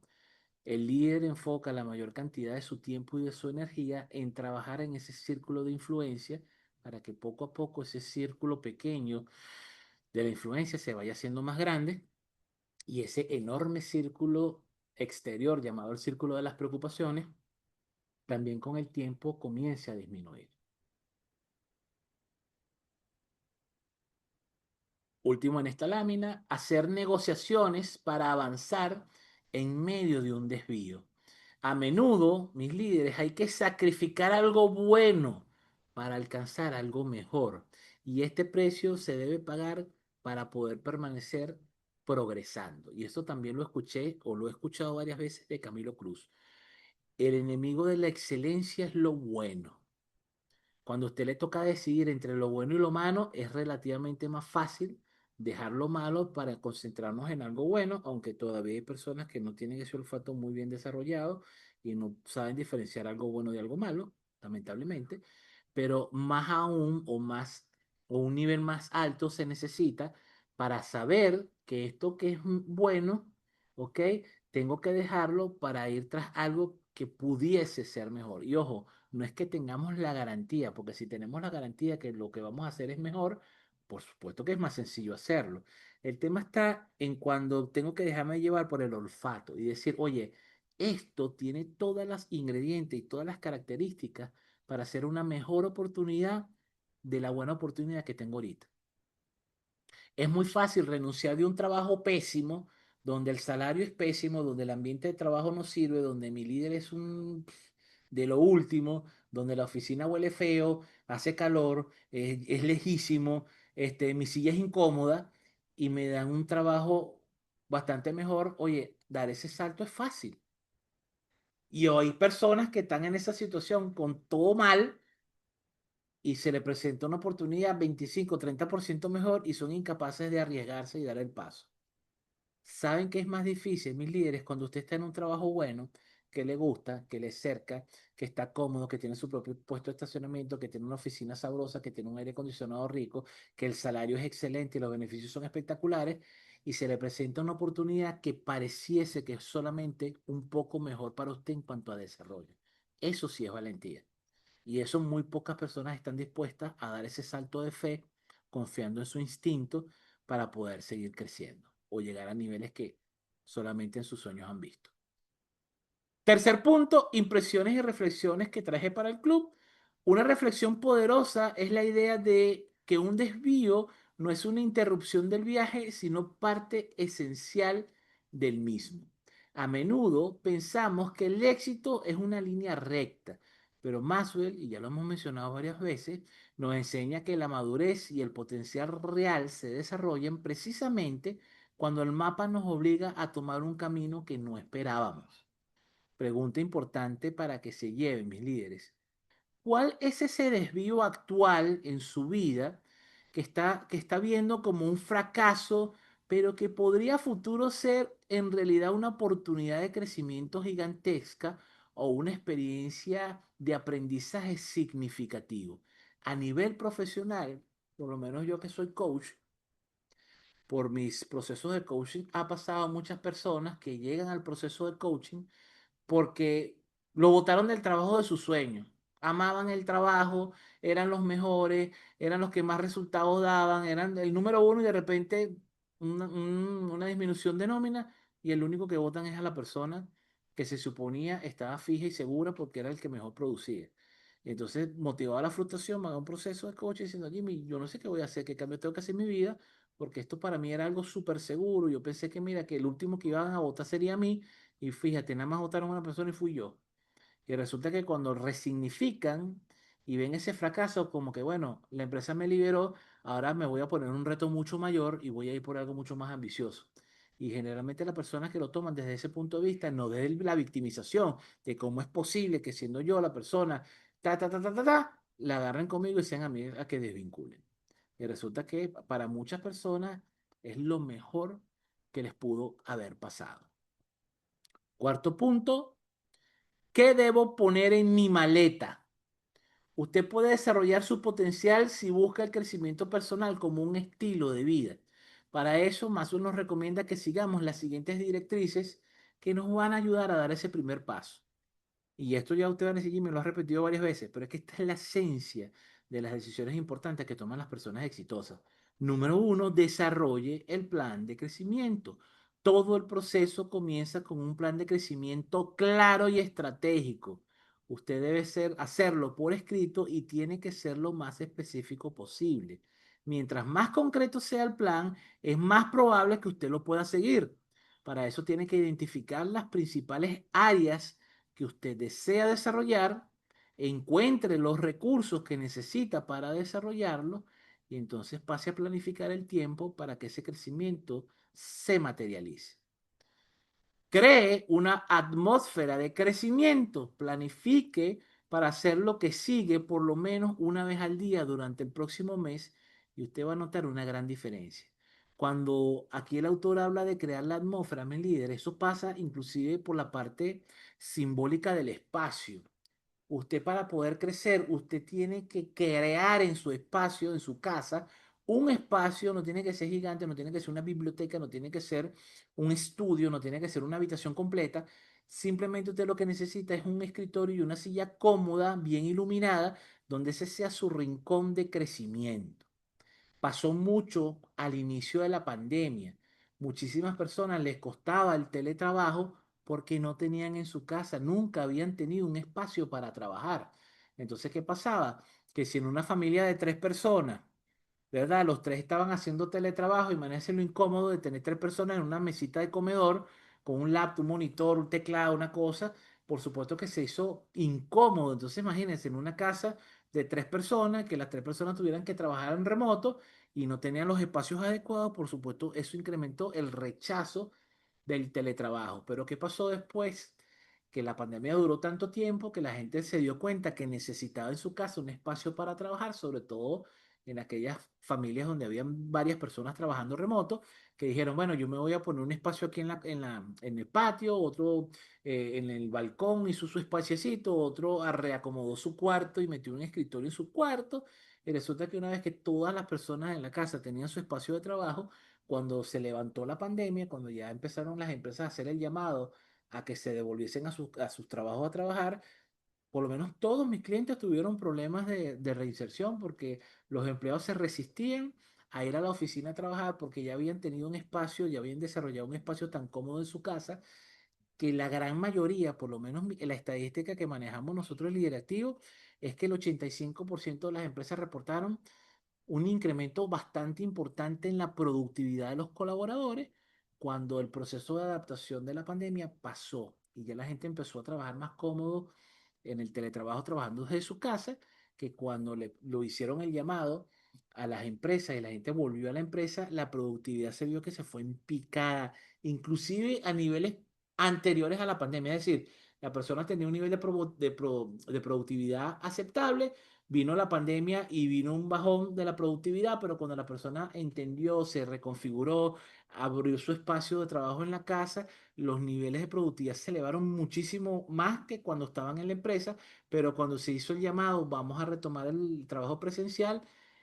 El líder enfoca la mayor cantidad de su tiempo y de su energía en trabajar en ese círculo de influencia para que poco a poco ese círculo pequeño de la influencia se vaya haciendo más grande y ese enorme círculo exterior llamado el círculo de las preocupaciones también con el tiempo comience a disminuir. Último en esta lámina, hacer negociaciones para avanzar en medio de un desvío. A menudo, mis líderes, hay que sacrificar algo bueno para alcanzar algo mejor. Y este precio se debe pagar para poder permanecer progresando. Y esto también lo escuché o lo he escuchado varias veces de Camilo Cruz. El enemigo de la excelencia es lo bueno. Cuando a usted le toca decidir entre lo bueno y lo malo, es relativamente más fácil dejar lo malo para concentrarnos en algo bueno, aunque todavía hay personas que no tienen ese olfato muy bien desarrollado y no saben diferenciar algo bueno de algo malo, lamentablemente. Pero más aún o un nivel más alto se necesita para saber que esto que es bueno, ¿ok? Tengo que dejarlo para ir tras algo que pudiese ser mejor. Y ojo, no es que tengamos la garantía, porque si tenemos la garantía que lo que vamos a hacer es mejor, por supuesto que es más sencillo hacerlo. El tema está en cuando tengo que dejarme llevar por el olfato y decir, oye, esto tiene todas las ingredientes y todas las características para hacer una mejor oportunidad de la buena oportunidad que tengo ahorita. Es muy fácil renunciar de un trabajo pésimo, donde el salario es pésimo, donde el ambiente de trabajo no sirve, donde mi líder es un de lo último, donde la oficina huele feo, hace calor, es lejísimo, mi silla es incómoda y me dan un trabajo bastante mejor. Oye, dar ese salto es fácil. Y hay personas que están en esa situación con todo mal y se le presenta una oportunidad 25-30% mejor y son incapaces de arriesgarse y dar el paso. ¿Saben qué es más difícil, mis líderes, cuando usted está en un trabajo bueno, que le gusta, que le es cerca, que está cómodo, que tiene su propio puesto de estacionamiento, que tiene una oficina sabrosa, que tiene un aire acondicionado rico, que el salario es excelente y los beneficios son espectaculares, y se le presenta una oportunidad que pareciese que es solamente un poco mejor para usted en cuanto a desarrollo? Eso sí es valentía. Y eso muy pocas personas están dispuestas a dar ese salto de fe, confiando en su instinto para poder seguir creciendo o llegar a niveles que solamente en sus sueños han visto. Tercer punto, impresiones y reflexiones que traje para el club. Una reflexión poderosa es la idea de que un desvío no es una interrupción del viaje, sino parte esencial del mismo. A menudo pensamos que el éxito es una línea recta, pero Maxwell, y ya lo hemos mencionado varias veces, nos enseña que la madurez y el potencial real se desarrollan precisamente cuando el mapa nos obliga a tomar un camino que no esperábamos? Pregunta importante para que se lleven mis líderes. ¿Cuál es ese desvío actual en su vida que está viendo como un fracaso, pero que podría a futuro ser en realidad una oportunidad de crecimiento gigantesca o una experiencia de aprendizaje significativo? A nivel profesional, por lo menos yo que soy coach, por mis procesos de coaching, ha pasado muchas personas que llegan al proceso de coaching porque lo botaron del trabajo de sus sueños. Amaban el trabajo, eran los mejores, eran los que más resultados daban, eran el número uno y de repente una disminución de nómina y el único que votan es a la persona que se suponía estaba fija y segura porque era el que mejor producía. Y entonces, motivado a la frustración, me hago un proceso de coaching diciendo, Jimmy, yo no sé qué voy a hacer, qué cambio tengo que hacer en mi vida, porque esto para mí era algo súper seguro. Yo pensé que, mira, que el último que iban a votar sería a mí, y fíjate, nada más votaron a una persona y fui yo. Y resulta que cuando resignifican y ven ese fracaso, como que, bueno, la empresa me liberó, ahora me voy a poner un reto mucho mayor y voy a ir por algo mucho más ambicioso. Y generalmente las personas que lo toman desde ese punto de vista, no desde la victimización, de cómo es posible que siendo yo la persona, la agarren conmigo y sean a mí a que desvinculen. Y resulta que para muchas personas es lo mejor que les pudo haber pasado. Cuarto punto, ¿qué debo poner en mi maleta? Usted puede desarrollar su potencial si busca el crecimiento personal como un estilo de vida. Para eso, Maslow nos recomienda que sigamos las siguientes directrices que nos van a ayudar a dar ese primer paso. Y esto ya usted va a decir, y me lo ha repetido varias veces, pero es que esta es la esencia de las decisiones importantes que toman las personas exitosas. Número uno, desarrolle el plan de crecimiento. Todo el proceso comienza con un plan de crecimiento claro y estratégico. Usted debe hacerlo por escrito y tiene que ser lo más específico posible. Mientras más concreto sea el plan, es más probable que usted lo pueda seguir. Para eso tiene que identificar las principales áreas que usted desea desarrollar, encuentre los recursos que necesita para desarrollarlo y entonces pase a planificar el tiempo para que ese crecimiento se materialice. Cree una atmósfera de crecimiento, planifique para hacer lo que sigue por lo menos una vez al día durante el próximo mes y usted va a notar una gran diferencia. Cuando aquí el autor habla de crear la atmósfera, mi líder, eso pasa inclusive por la parte simbólica del espacio. Usted para poder crecer, usted tiene que crear en su espacio, en su casa, un espacio, no tiene que ser gigante, no tiene que ser una biblioteca, no tiene que ser un estudio, no tiene que ser una habitación completa. Simplemente usted lo que necesita es un escritorio y una silla cómoda, bien iluminada, donde ese sea su rincón de crecimiento. Pasó mucho al inicio de la pandemia. Muchísimas personas les costaba el teletrabajo porque no tenían en su casa, nunca habían tenido un espacio para trabajar. Entonces, ¿qué pasaba? Que si en una familia de 3 personas, ¿verdad? Los tres estaban haciendo teletrabajo, imagínense lo incómodo de tener 3 personas en una mesita de comedor con un laptop, un monitor, un teclado, una cosa. Por supuesto que se hizo incómodo. Entonces, imagínense en una casa de 3 personas, que las 3 personas tuvieran que trabajar en remoto y no tenían los espacios adecuados. Por supuesto, eso incrementó el rechazo del teletrabajo. Pero ¿qué pasó después? Que la pandemia duró tanto tiempo que la gente se dio cuenta que necesitaba en su casa un espacio para trabajar, sobre todo en aquellas familias donde habían varias personas trabajando remoto, que dijeron, bueno, yo me voy a poner un espacio aquí en el patio, otro en el balcón, hizo su espaciecito, otro reacomodó su cuarto y metió un escritorio en su cuarto. Y resulta que una vez que todas las personas en la casa tenían su espacio de trabajo, cuando se levantó la pandemia, cuando ya empezaron las empresas a hacer el llamado a que se devolviesen a sus trabajos a trabajar, por lo menos todos mis clientes tuvieron problemas de reinserción porque los empleados se resistían a ir a la oficina a trabajar porque ya habían tenido un espacio, ya habían desarrollado un espacio tan cómodo en su casa que la gran mayoría, por lo menos la estadística que manejamos nosotros el liderativo, es que el 85% de las empresas reportaron un incremento bastante importante en la productividad de los colaboradores cuando el proceso de adaptación de la pandemia pasó y ya la gente empezó a trabajar más cómodo en el teletrabajo, trabajando desde su casa, que cuando lo hicieron el llamado a las empresas y la gente volvió a la empresa, la productividad se vio que se fue en picada, inclusive a niveles anteriores a la pandemia. Es decir, la persona tenía un nivel de productividad aceptable, vino la pandemia y vino un bajón de la productividad, pero cuando la persona entendió, se reconfiguró, abrió su espacio de trabajo en la casa, los niveles de productividad se elevaron muchísimo más que cuando estaban en la empresa, pero cuando se hizo el llamado, vamos a retomar el trabajo presencial,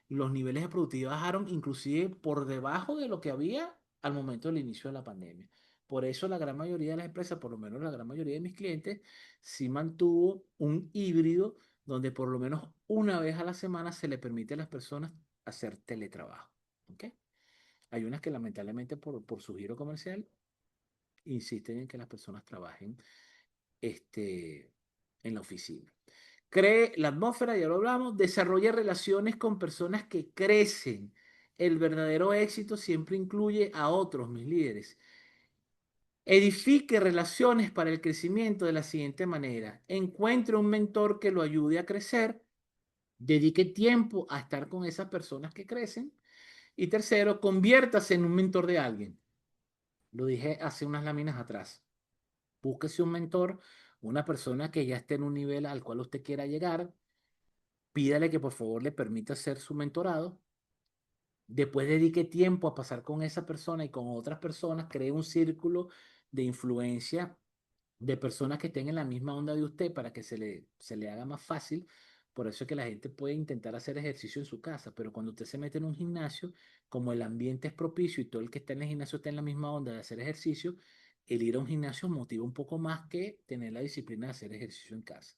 los niveles de productividad bajaron inclusive por debajo de lo que había al momento del inicio de la pandemia. Por eso la gran mayoría de las empresas, por lo menos la gran mayoría de mis clientes, sí mantuvo un híbrido donde por lo menos una vez a la semana se le permite a las personas hacer teletrabajo. ¿Ok? Hay unas que lamentablemente por su giro comercial insisten en que las personas trabajen este, en la oficina. Cree la atmósfera, ya lo hablamos, desarrolla relaciones con personas que crecen. El verdadero éxito siempre incluye a otros, mis líderes. Edifique relaciones para el crecimiento de la siguiente manera. Encuentre un mentor que lo ayude a crecer. Dedique tiempo a estar con esas personas que crecen. Y tercero, conviértase en un mentor de alguien. Lo dije hace unas láminas atrás. Búsquese un mentor, una persona que ya esté en un nivel al cual usted quiera llegar. Pídale que por favor le permita ser su mentorado. Después dedique tiempo a pasar con esa persona y con otras personas. Cree un círculo de influencia de personas que estén en la misma onda de usted para que se le haga más fácil. Por eso es que la gente puede intentar hacer ejercicio en su casa, pero cuando usted se mete en un gimnasio, como el ambiente es propicio y todo el que está en el gimnasio está en la misma onda de hacer ejercicio, el ir a un gimnasio motiva un poco más que tener la disciplina de hacer ejercicio en casa.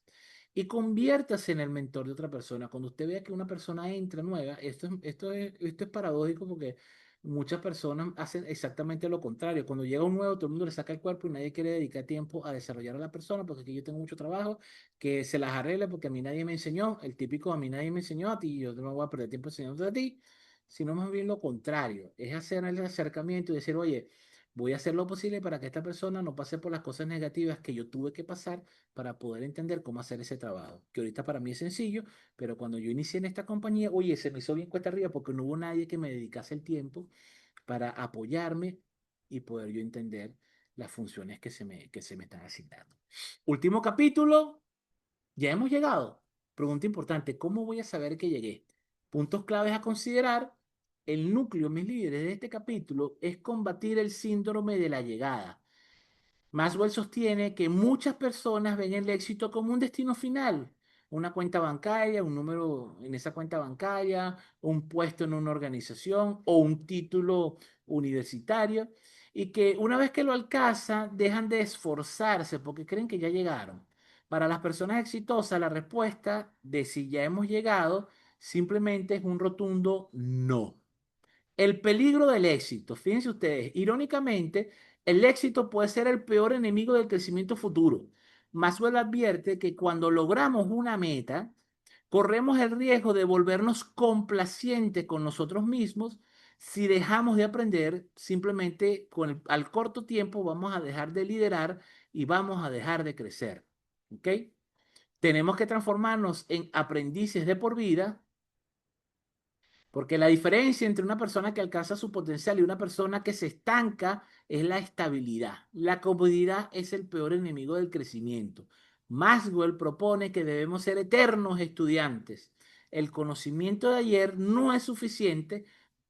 Y conviértase en el mentor de otra persona. Cuando usted vea que una persona entra nueva, esto es paradójico porque muchas personas hacen exactamente lo contrario. Cuando llega un nuevo, todo el mundo le saca el cuerpo y nadie quiere dedicar tiempo a desarrollar a la persona porque aquí yo tengo mucho trabajo, que se las arregle porque a mí nadie me enseñó. El típico a mí nadie me enseñó a ti y yo no voy a perder tiempo enseñándote a ti, sino más bien lo contrario. Es hacer el acercamiento y decir, oye, voy a hacer lo posible para que esta persona no pase por las cosas negativas que yo tuve que pasar para poder entender cómo hacer ese trabajo. Que ahorita para mí es sencillo, pero cuando yo inicié en esta compañía, oye, se me hizo bien cuesta arriba porque no hubo nadie que me dedicase el tiempo para apoyarme y poder yo entender las funciones que se me están asignando. Último capítulo, ya hemos llegado. Pregunta importante, ¿cómo voy a saber que llegué? Puntos claves a considerar. El núcleo, mis líderes, de este capítulo es combatir el síndrome de la llegada. Maxwell sostiene que muchas personas ven el éxito como un destino final, una cuenta bancaria, un número en esa cuenta bancaria, un puesto en una organización o un título universitario, y que una vez que lo alcanzan, dejan de esforzarse porque creen que ya llegaron. Para las personas exitosas, la respuesta de si ya hemos llegado simplemente es un rotundo no. El peligro del éxito. Fíjense ustedes, irónicamente, el éxito puede ser el peor enemigo del crecimiento futuro. Maxwell advierte que cuando logramos una meta, corremos el riesgo de volvernos complacientes con nosotros mismos. Si dejamos de aprender, simplemente al corto tiempo vamos a dejar de liderar y vamos a dejar de crecer. ¿Ok? Tenemos que transformarnos en aprendices de por vida, porque la diferencia entre una persona que alcanza su potencial y una persona que se estanca es la estabilidad. La comodidad es el peor enemigo del crecimiento. Maxwell propone que debemos ser eternos estudiantes. El conocimiento de ayer no es suficiente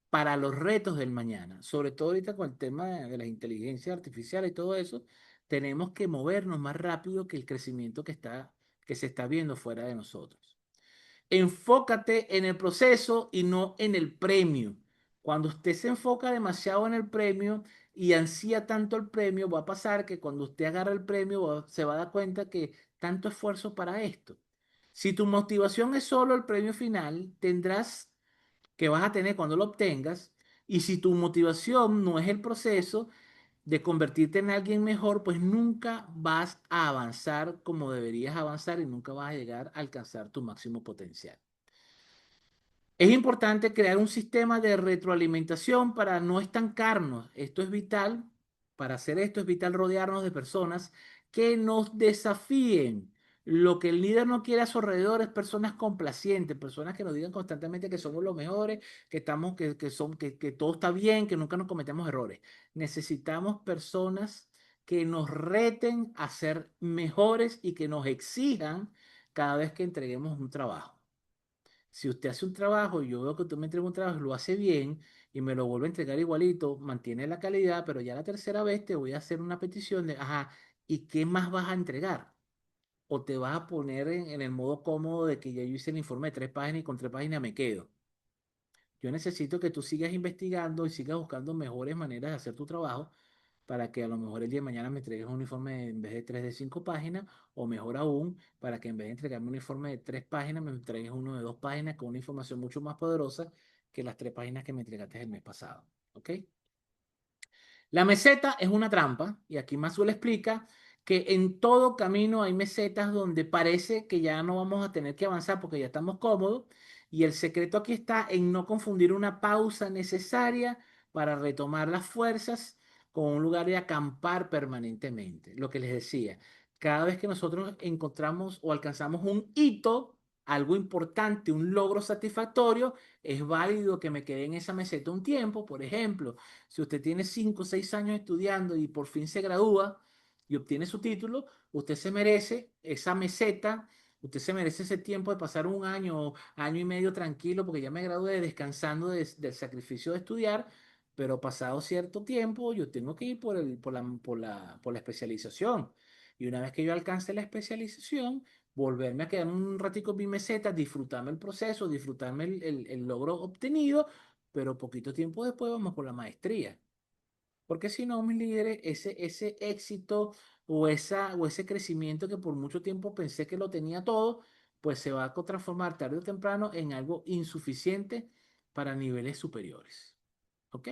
para los retos del mañana. Sobre todo ahorita con el tema de la inteligencia artificial y todo eso, tenemos que movernos más rápido que el crecimiento que se está viendo fuera de nosotros. Enfócate en el proceso y no en el premio. Cuando usted se enfoca demasiado en el premio y ansía tanto el premio, va a pasar que cuando usted agarra el premio se va a dar cuenta que tanto esfuerzo para esto. Si tu motivación es solo el premio final, tendrás que vas a tener cuando lo obtengas. Y si tu motivación no es el proceso de convertirte en alguien mejor, pues nunca vas a avanzar como deberías avanzar y nunca vas a llegar a alcanzar tu máximo potencial. Es importante crear un sistema de retroalimentación para no estancarnos. Esto es vital. Para hacer esto es vital rodearnos de personas que nos desafíen. Lo que el líder no quiere a su alrededor es personas complacientes, personas que nos digan constantemente que somos los mejores, que todo está bien, que nunca nos cometemos errores. Necesitamos personas que nos reten a ser mejores y que nos exijan cada vez que entreguemos un trabajo. Si usted hace un trabajo y yo veo que usted me entrega un trabajo y lo hace bien y me lo vuelve a entregar igualito, mantiene la calidad, pero ya la tercera vez te voy a hacer una petición de, ajá, ¿y qué más vas a entregar? O te vas a poner en el modo cómodo de que ya yo hice el informe de 3 páginas y con 3 páginas me quedo. Yo necesito que tú sigas investigando y sigas buscando mejores maneras de hacer tu trabajo para que a lo mejor el día de mañana me entregues un informe en vez de 3 de 5 páginas, o mejor aún, para que en vez de entregarme un informe de 3 páginas, me entregues uno de 2 páginas con una información mucho más poderosa que las 3 páginas que me entregaste el mes pasado. ¿Ok? La meseta es una trampa, y aquí Maxwell explica que en todo camino hay mesetas donde parece que ya no vamos a tener que avanzar porque ya estamos cómodos, y el secreto aquí está en no confundir una pausa necesaria para retomar las fuerzas con un lugar de acampar permanentemente. Lo que les decía, cada vez que nosotros encontramos o alcanzamos un hito, algo importante, un logro satisfactorio, es válido que me quede en esa meseta un tiempo. Por ejemplo, si usted tiene 5 o 6 años estudiando y por fin se gradúa y obtiene su título, usted se merece esa meseta, usted se merece ese tiempo de pasar un año, año y medio tranquilo, porque ya me gradué descansando del sacrificio de estudiar, pero pasado cierto tiempo yo tengo que ir por la especialización. Y una vez que yo alcance la especialización, volverme a quedar un ratico en mi meseta, disfrutarme el proceso, disfrutarme el logro obtenido, pero poquito tiempo después vamos por la maestría. Porque si no, mis líderes, ese éxito o ese crecimiento que por mucho tiempo pensé que lo tenía todo, pues se va a transformar tarde o temprano en algo insuficiente para niveles superiores. ¿Ok?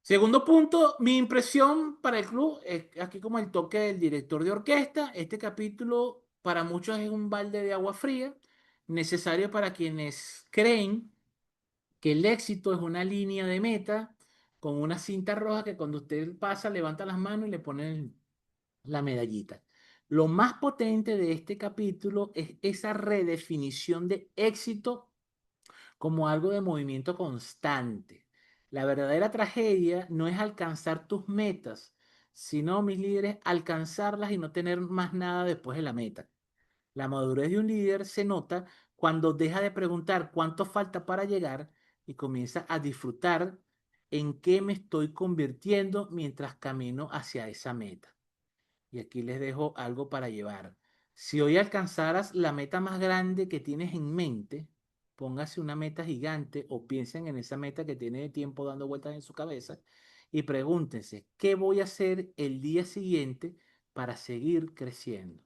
Segundo punto, mi impresión para el club es aquí como el toque del director de orquesta. Este capítulo para muchos es un balde de agua fría, necesario para quienes creen que el éxito es una línea de meta con una cinta roja que cuando usted pasa levanta las manos y le ponen la medallita. Lo más potente de este capítulo es esa redefinición de éxito como algo de movimiento constante. La verdadera tragedia no es alcanzar tus metas, sino, mis líderes, alcanzarlas y no tener más nada después de la meta. La madurez de un líder se nota cuando deja de preguntar cuánto falta para llegar y comienza a disfrutar en qué me estoy convirtiendo mientras camino hacia esa meta. Y aquí les dejo algo para llevar. Si hoy alcanzaras la meta más grande que tienes en mente, póngase una meta gigante o piensen en esa meta que tiene tiempo dando vueltas en su cabeza y pregúntense, ¿qué voy a hacer el día siguiente para seguir creciendo?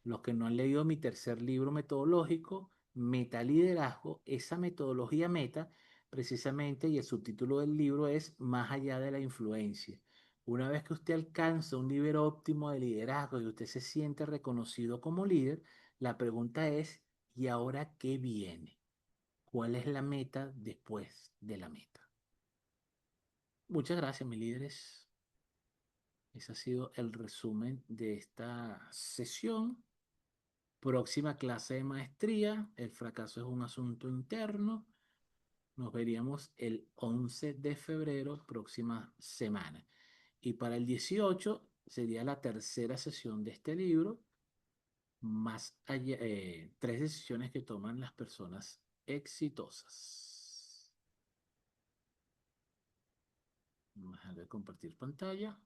Los que no han leído mi tercer libro metodológico, Meta Liderazgo, esa metodología meta, precisamente, y el subtítulo del libro es Más allá de la influencia. Una vez que usted alcanza un nivel óptimo de liderazgo y usted se siente reconocido como líder, la pregunta es, ¿y ahora qué viene? ¿Cuál es la meta después de la meta? Muchas gracias, mis líderes. Ese ha sido el resumen de esta sesión. Próxima clase de maestría, el fracaso es un asunto interno. Nos veríamos el 11 de febrero, próxima semana. Y para el 18 sería la tercera sesión de este libro, más allá, 3 decisiones que toman las personas exitosas. Vamos a ver, compartir pantalla.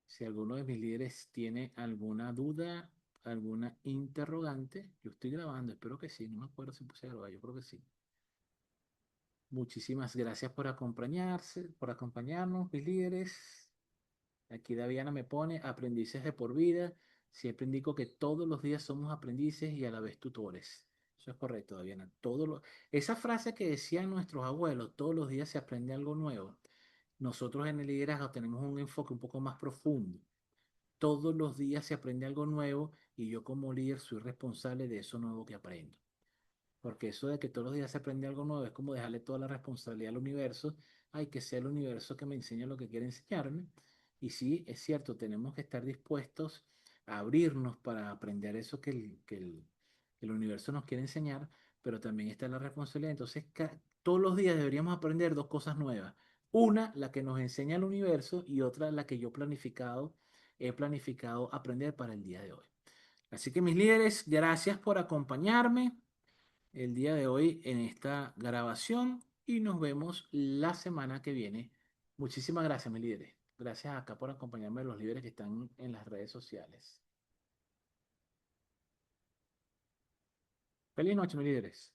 Si alguno de mis líderes tiene alguna duda, alguna interrogante, yo estoy grabando, espero que sí, no me acuerdo si puse a grabar, yo creo que sí. Muchísimas gracias por acompañarnos, mis líderes. Aquí Daviana me pone aprendices de por vida. Siempre indico que todos los días somos aprendices y a la vez tutores. Eso es correcto, Daviana. Esa frase que decían nuestros abuelos, todos los días se aprende algo nuevo. Nosotros en el liderazgo tenemos un enfoque un poco más profundo. Todos los días se aprende algo nuevo y yo como líder soy responsable de eso nuevo que aprendo. Porque eso de que todos los días se aprende algo nuevo es como dejarle toda la responsabilidad al universo. Hay que ser el universo que me enseñe lo que quiere enseñarme. Y sí, es cierto, tenemos que estar dispuestos abrirnos para aprender eso que el universo nos quiere enseñar, pero también está la responsabilidad. Entonces, todos los días deberíamos aprender dos cosas nuevas. Una, la que nos enseña el universo y otra, la que yo he planificado aprender para el día de hoy. Así que mis líderes, gracias por acompañarme el día de hoy en esta grabación y nos vemos la semana que viene. Muchísimas gracias, mis líderes. Gracias acá por acompañarme los líderes que están en las redes sociales. Feliz noche, mis líderes.